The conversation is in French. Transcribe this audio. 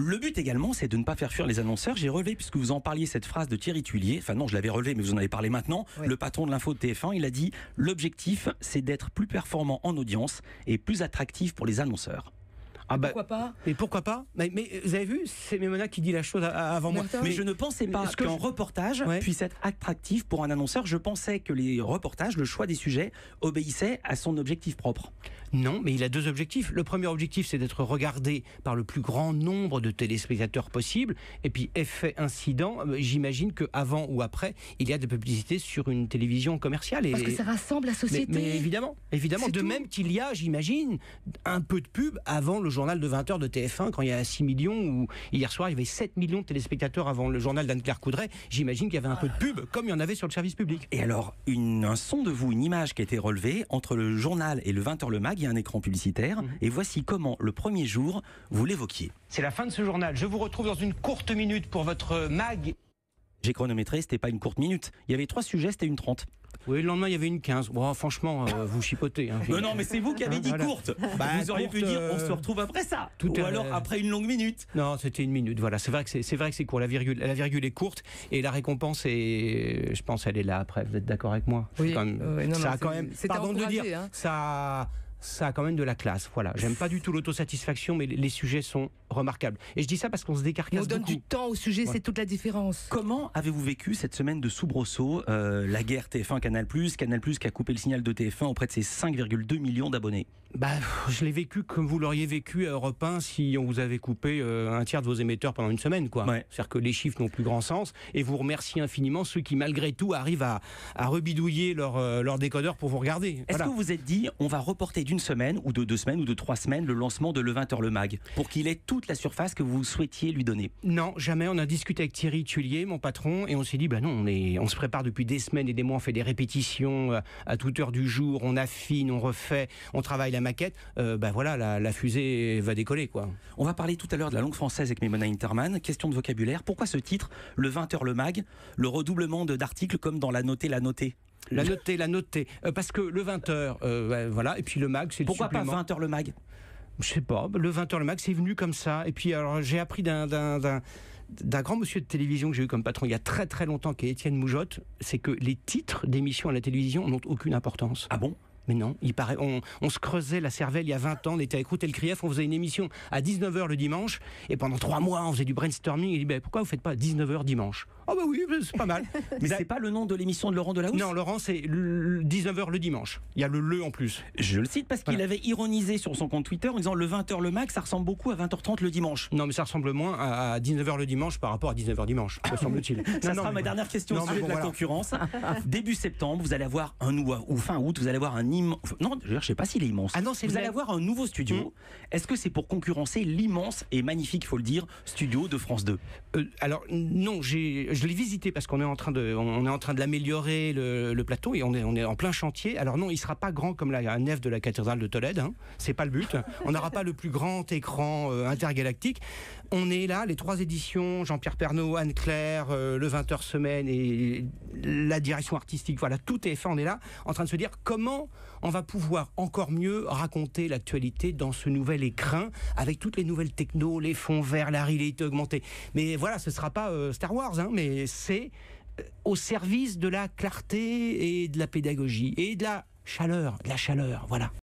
Le but également, c'est de ne pas faire fuir les annonceurs. J'ai relevé, puisque vous en parliez, cette phrase de Thierry Tulier. Enfin non, je l'avais relevé, mais vous en avez parlé maintenant. Oui. Le patron de l'info de TF1, il a dit « L'objectif, c'est d'être plus performant en audience et plus attractif pour les annonceurs. » Pourquoi pas? Mais pourquoi pas? Mais vous avez vu, c'est Mémona qui dit la chose avant moi. Mais je ne pensais pas qu'un reportage puisse être attractif pour un annonceur. Je pensais que les reportages, le choix des sujets, obéissaient à son objectif propre. Non, mais il a deux objectifs. Le premier objectif, c'est d'être regardé par le plus grand nombre de téléspectateurs possible. Et puis, effet incident, j'imagine qu'avant ou après, il y a des publicités sur une télévision commerciale. Parce que ça rassemble la société. Mais évidemment. De même qu'il y a, j'imagine, un peu de pub avant le journal de 20h de TF1, quand il y a 6 millions, ou hier soir, il y avait 7 millions de téléspectateurs avant le journal d'Anne-Claire Coudray. J'imagine qu'il y avait un peu de pub, comme il y en avait sur le service public. Et alors, un son de vous, une image qui a été relevée entre le journal et le 20h le mag, il y a un écran publicitaire, et voici comment, le premier jour, vous l'évoquiez. C'est la fin de ce journal. Je vous retrouve dans une courte minute pour votre mag. J'ai chronométré, c'était pas une courte minute. Il y avait 3 sujets, c'était une 30. Oui, le lendemain, il y avait une 15. Bon, franchement, vous chipotez. Hein. Non, mais c'est vous qui avez dit courte. Vous auriez pu dire, on se retrouve après ça. Ou alors après une longue minute. Non, c'était une minute. Voilà, c'est vrai que c'est court. La virgule est courte et la récompense est, je pense, elle est là après. Vous êtes d'accord avec moi? Oui. Ça a quand même. Pardon de dire. Hein. Ça a quand même de la classe. Voilà. J'aime pas du tout l'autosatisfaction, mais les sujets sont remarquables. Et je dis ça parce qu'on se décarcasse beaucoup. On donne du temps au sujet, c'est toute la différence. Comment avez-vous vécu cette semaine de soubresaut, la guerre TF1 Canal+, qui a coupé le signal de TF1 auprès de ses 5,2 millions d'abonnés? Je l'ai vécu comme vous l'auriez vécu à Europe 1 si on vous avait coupé un tiers de vos émetteurs pendant une semaine, quoi. Ouais. C'est-à-dire que les chiffres n'ont plus grand sens. Et vous remerciez infiniment ceux qui, malgré tout, arrivent à rebidouiller leur décodeur pour vous regarder. Est-ce que vous vous êtes dit, on va reporter d'une semaine, ou de 2 semaines, ou de 3 semaines, le lancement de le 20h le mag, pour qu'il ait toute la surface que vous souhaitiez lui donner? Non, jamais. On a discuté avec Thierry Tulier, mon patron, et on s'est dit, non, on se prépare depuis des semaines et des mois, on fait des répétitions à toute heure du jour, on affine, on refait, on travaille la maquette. Voilà, la fusée va décoller, quoi. On va parler tout à l'heure de la langue française avec Mémona Interman. Question de vocabulaire. Pourquoi ce titre, le 20h le mag, le redoublement d'articles comme dans la notée, la notée? La notée. Parce que le 20h, voilà, et puis le mag, c'est le supplément. Pourquoi pas 20h le mag? Je sais pas, le 20h le mag, c'est venu comme ça. Et puis, alors, j'ai appris d'un grand monsieur de télévision que j'ai eu comme patron il y a très très longtemps, qui est Étienne Moujotte, c'est que les titres d'émissions à la télévision n'ont aucune importance. Ah bon? Mais non, il paraît, on se creusait la cervelle il y a 20 ans, on était avec Ruth Elkrief, on faisait une émission à 19h le dimanche, et pendant 3 mois, on faisait du brainstorming, il dit, pourquoi vous faites pas 19h dimanche? Ah oui, c'est pas mal. Mais c'est pas le nom de l'émission de Laurent Delahousse? Non, Laurent, c'est 19h le dimanche. Il y a le en plus. Je le cite parce qu'il avait ironisé sur son compte Twitter en disant le 20h le mag, ça ressemble beaucoup à 20h30 le dimanche. Non, mais ça ressemble moins à 19h le dimanche par rapport à 19h dimanche, me semble-t-il. Ça sera ma dernière question au sujet de la concurrence. Début septembre, vous allez avoir ou fin août, vous allez avoir un immense... Non, je sais pas s'il est immense. Ah non, vous allez avoir un nouveau studio. Est-ce que c'est pour concurrencer l'immense et magnifique, il faut le dire, studio de France 2? Alors non, je l'ai visité parce qu'on est en train de l'améliorer, le plateau, et on est en plein chantier. Alors non, il sera pas grand comme la nef de la cathédrale de Tolède, hein. C'est pas le but. On n'aura pas le plus grand écran intergalactique. On est là, les 3 éditions, Jean-Pierre Pernaut, Anne-Claire, le 20h semaine et la direction artistique, voilà, tout est fait, on est là, en train de se dire comment on va pouvoir encore mieux raconter l'actualité dans ce nouvel écrin, avec toutes les nouvelles technos, les fonds verts, la réalité augmentée. Mais voilà, ce sera pas Star Wars, hein, mais c'est au service de la clarté et de la pédagogie et de la chaleur, voilà.